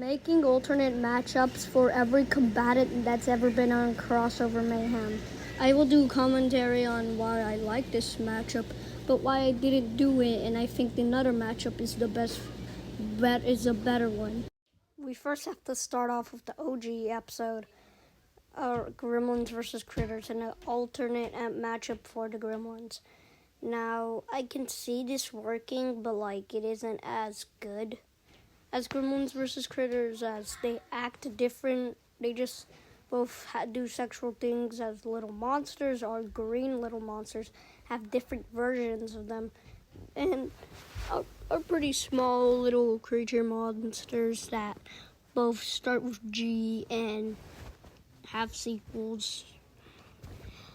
making alternate matchups for every combatant that's ever been on Crossover Mayhem. I will do commentary on why I like this matchup, but why I didn't do it, and I think another matchup is a better one. We first have to start off with the OG episode, Gremlins versus Critters, and an alternate matchup for the Gremlins. Now, I can see this working, but it isn't as good as Gremlins versus Critters, as they act different. They just both do sexual things as little monsters, or green little monsters have different versions of them, and are pretty small little creature monsters that both start with G and have sequels.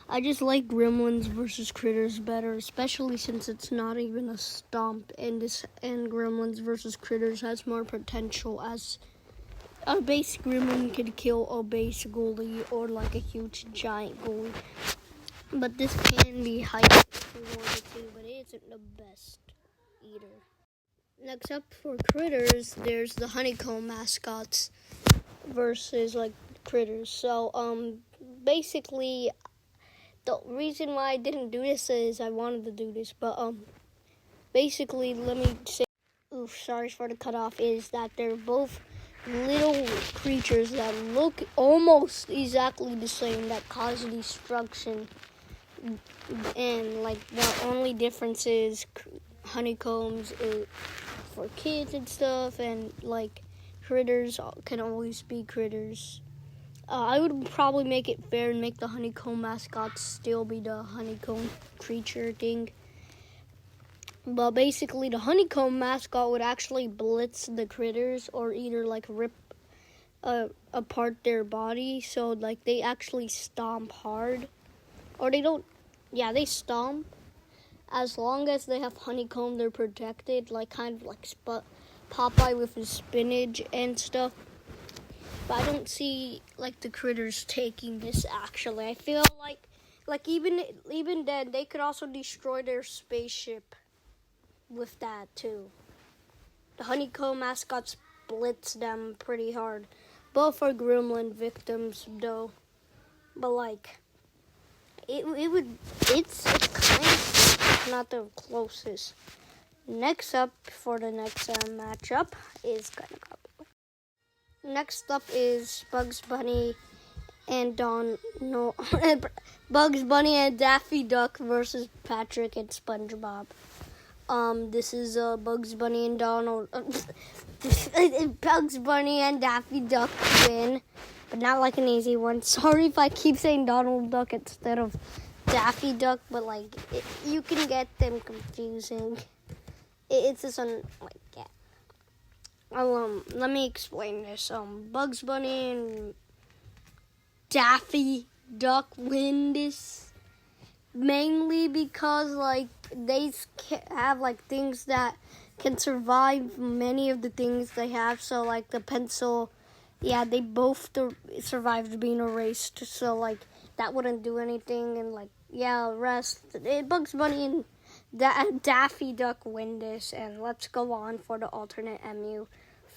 I just like Gremlins versus Critters better, especially since it's not even a stomp, and Gremlins versus Critters has more potential, as a base gremlin could kill a base goalie or a huge giant goalie. But this can be hyped if you wanted to, but it isn't the best either. Next up for Critters, there's the Honeycomb mascots versus Critters. So basically, the reason why I didn't do this is I wanted to do this, but basically, let me say, sorry for the cutoff, is that they're both little creatures that look almost exactly the same, that cause destruction, and the only difference is honeycombs for kids and stuff, and critters can always be critters. I would probably make it fair and make the honeycomb mascots still be the honeycomb creature thing. But basically, the honeycomb mascot would actually blitz the critters, or either rip apart their body. So they actually stomp hard, or they don't. Yeah, they stomp. As long as they have honeycomb, they're protected, kind of like Popeye with his spinach and stuff. But I don't see the critters taking this. Actually, I feel like even then they could also destroy their spaceship with that too. The honeycomb mascots blitz them pretty hard. Both are gremlin victims though. But it's kind of not the closest. Next up for the next matchup is kind of complicated. Next up is Bugs Bunny and Daffy Duck versus Patrick and SpongeBob. This is Bugs Bunny and Donald. Bugs Bunny and Daffy Duck win, but not an easy one. Sorry if I keep saying Donald Duck instead of Daffy Duck, but you can get them confusing. It's just yeah. Let me explain this. Bugs Bunny and Daffy Duck win this mainly because they have things that can survive many of the things they have. So the pencil, yeah, they both survived being erased. So that wouldn't do anything, and rest. Bugs Bunny and Daffy Duck win this, and let's go on for the alternate MU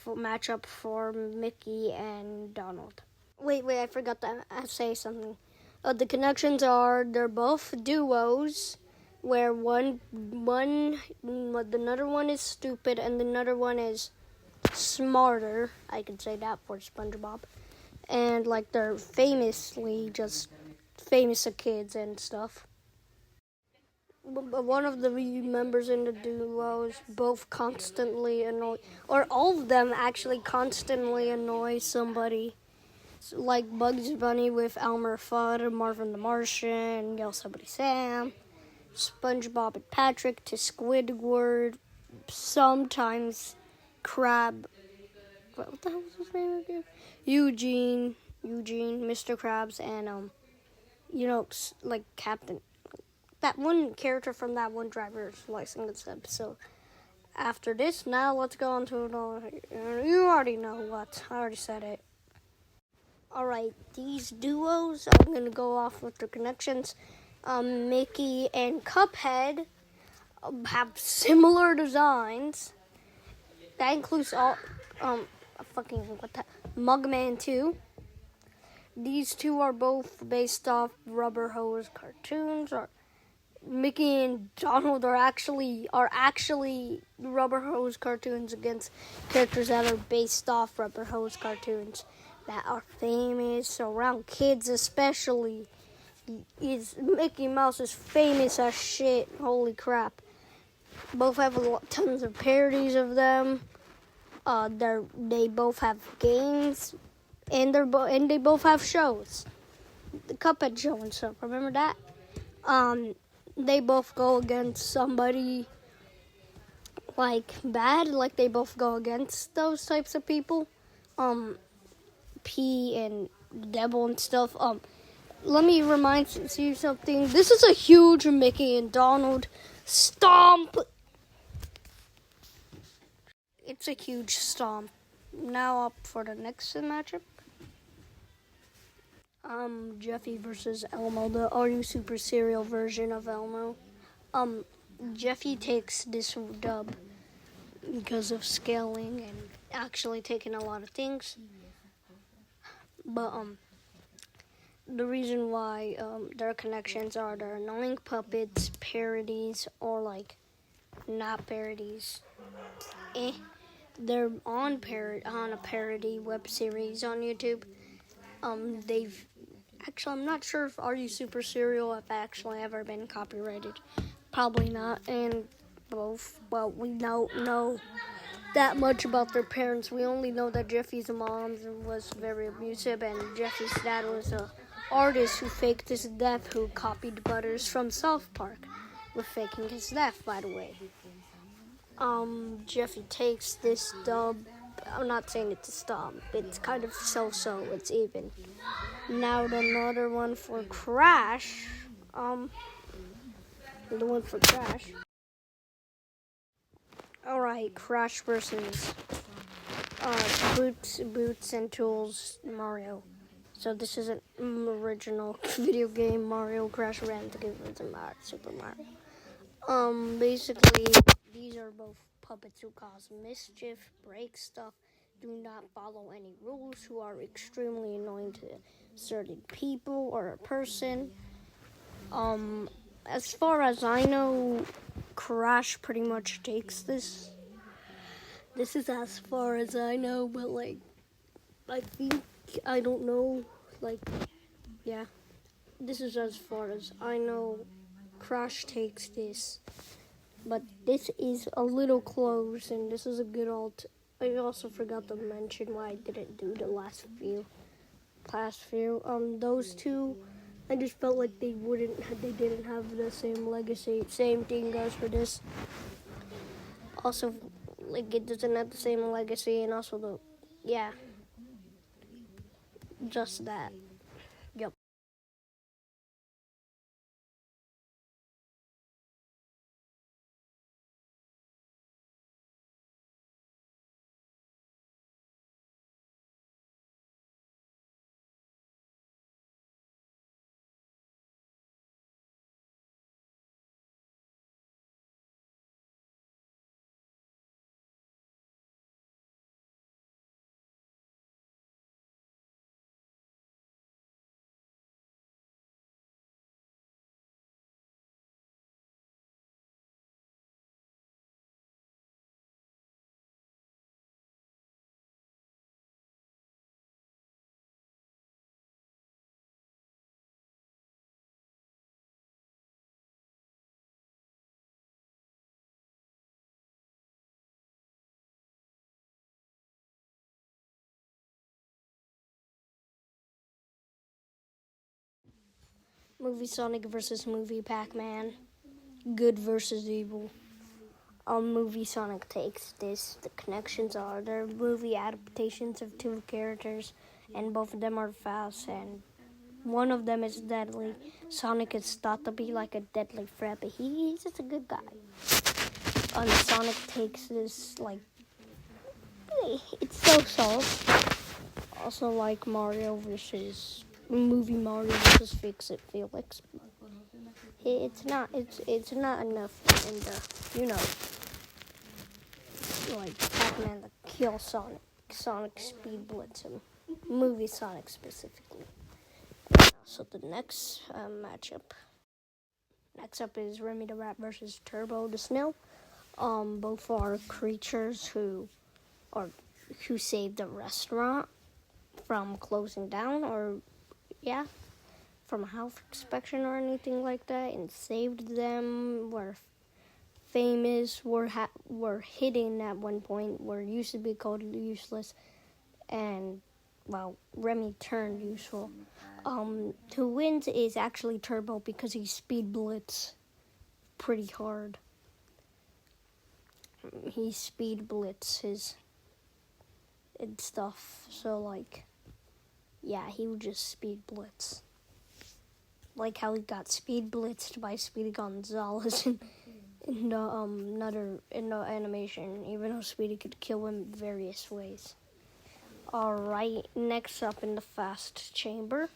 matchup for Mickey and Donald. Wait, I forgot to say something. The connections are they're both duos, where another one is stupid and another one is smarter. I could say that for SpongeBob, and they're famously just famous to kids and stuff. But one of the members in the duo is both constantly annoy, or all of them actually constantly annoy somebody. So Bugs Bunny with Elmer Fudd, Marvin the Martian, Yosemite Sam, SpongeBob and Patrick to Squidward, sometimes Crab. What the hell was his name again? Eugene, Mr. Krabs, and Captain. That one character from that one driver's license episode. After this, now let's go on to you already know what. I already said it. Alright, these duos, I'm going to go off with the connections. Mickey and Cuphead have similar designs. That includes Mugman 2. These two are both based off Rubber Hose cartoons. Or Mickey and Donald are actually Rubber Hose cartoons against characters that are based off Rubber Hose cartoons that are famous around kids, especially. Mickey Mouse is famous as shit. Holy crap! Both have tons of parodies of them. They both have games, and they both have shows. The Cuphead show and stuff. Remember that? They both go against somebody like bad. Like they both go against those types of people. P and the devil and stuff. Let me remind you something. This is a huge Mickey and Donald stomp. It's a huge stomp. Now up for the next matchup. Jeffy versus Elmo, the Are You Super Cereal version of Elmo. Jeffy takes this dub because of scaling and actually taking a lot of things. But the reason why their connections are they're annoying puppets, parodies, or like not parodies. They're on a parody web series on YouTube. I'm not sure if Are You Super Cereal have actually ever been copyrighted. Probably not. And both, well, we don't know that much about their parents. We only know that Jeffy's mom was very abusive, and Jeffy's dad was a artist who faked his death, who copied Butters from South Park with faking his death, by the way. Jeffy takes this dub. I'm not saying it's a stomp. It's kind of so-so. It's even. Now another one for Crash. The one for Crash. Alright, Crash versus Boots and Tools Mario. So this is an original video game. Mario Crash ran together with Super Mario. Basically, these are both puppets who cause mischief, break stuff, do not follow any rules, who are extremely annoying to certain people or a person. As far as I know, Crash pretty much takes this. This is as far as I know, but I don't know, yeah. This is as far as I know. Crash takes this. But this is a little close, and this is a good alt. I also forgot to mention why I didn't do the last few. Those two, I just felt like they didn't have the same legacy. Same thing goes for this. Also, it doesn't have the same legacy, and also just that. Yep. Movie Sonic versus Movie Pac-Man. Good versus evil. Movie Sonic takes this. The connections are they're movie adaptations of two characters, and both of them are fast, and one of them is deadly. Sonic is thought to be like a deadly threat, but he's just a good guy. Sonic takes this, it's so-so. Also like Mario versus Fix-It Felix. It's not enough in the, Pac-Man to kill Sonic. Sonic Speed Blitzing, movie Sonic specifically. So the next matchup. Next up is Remy the Rat versus Turbo the Snail. Both are creatures who saved a restaurant from closing down, or from a health inspection or anything like that, and saved them. Were famous. Were hidden at one point. Were used to be called useless, and Remy turned useful. Who wins is actually Turbo because he speed blitz pretty hard. He speed blitzes and stuff. So he would just speed blitz. Like how he got speed blitzed by Speedy Gonzalez in the animation, even though Speedy could kill him various ways. Alright, next up in the fast chamber.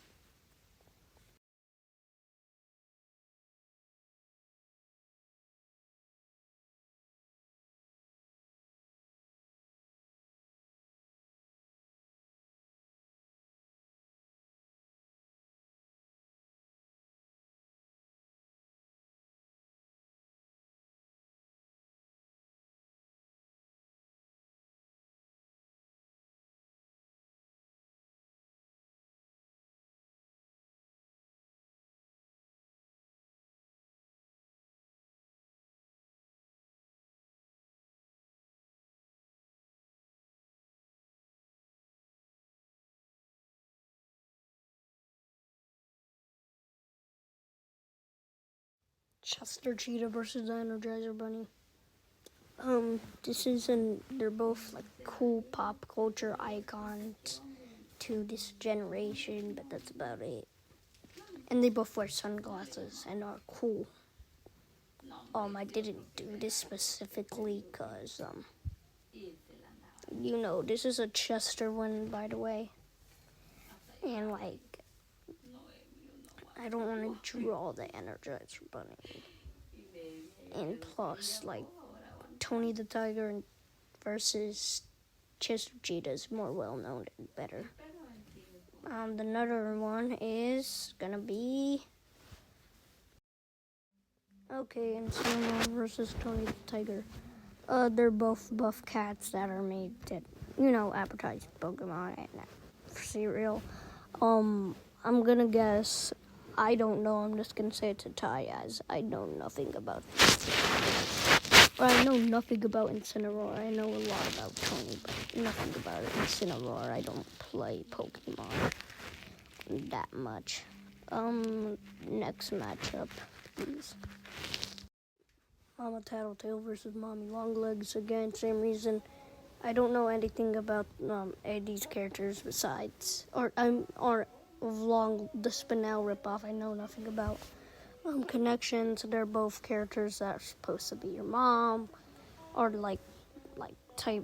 Chester Cheetah versus the Energizer Bunny. They're both cool pop culture icons to this generation, but that's about it. And they both wear sunglasses and are cool. I didn't do this specifically because, this is a Chester one, by the way. And, I don't want to draw the Energizer Bunny. And plus, Tony the Tiger versus Chester Cheetah is more well-known and better. The another one is gonna be... Incineroar versus Tony the Tiger. They're both buff cats that are made to, advertise Pokemon and cereal. I'm gonna guess... I don't know, I'm just gonna say it's a tie, as I know nothing about I know nothing about Incineroar. I know a lot about Tony, but nothing about Incineroar. I don't play Pokemon that much. Next matchup is Mama Tattletale versus Mommy Longlegs. Again, same reason. I don't know anything about any of these characters besides, or the Spinel ripoff. I know nothing about connections. They're both characters that are supposed to be your mom, or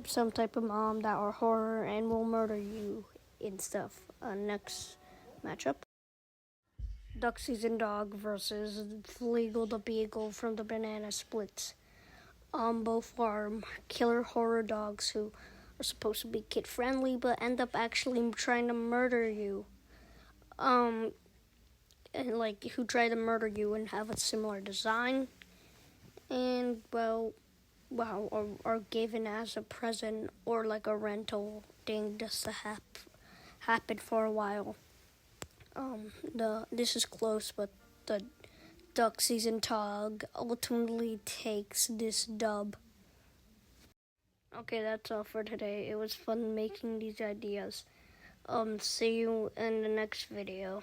some type of mom that are horror and will murder you and stuff. Next matchup. Duxie's and Dog versus Fleagle the Beagle from the Banana Splits. Both are killer horror dogs who are supposed to be kid-friendly, but end up actually trying to murder you. And who try to murder you and have a similar design. And, are given as a present or a rental thing just to happen for a while. This is close, but the Duxies and Tog ultimately takes this dub. Okay, that's all for today. It was fun making these ideas. See you in the next video.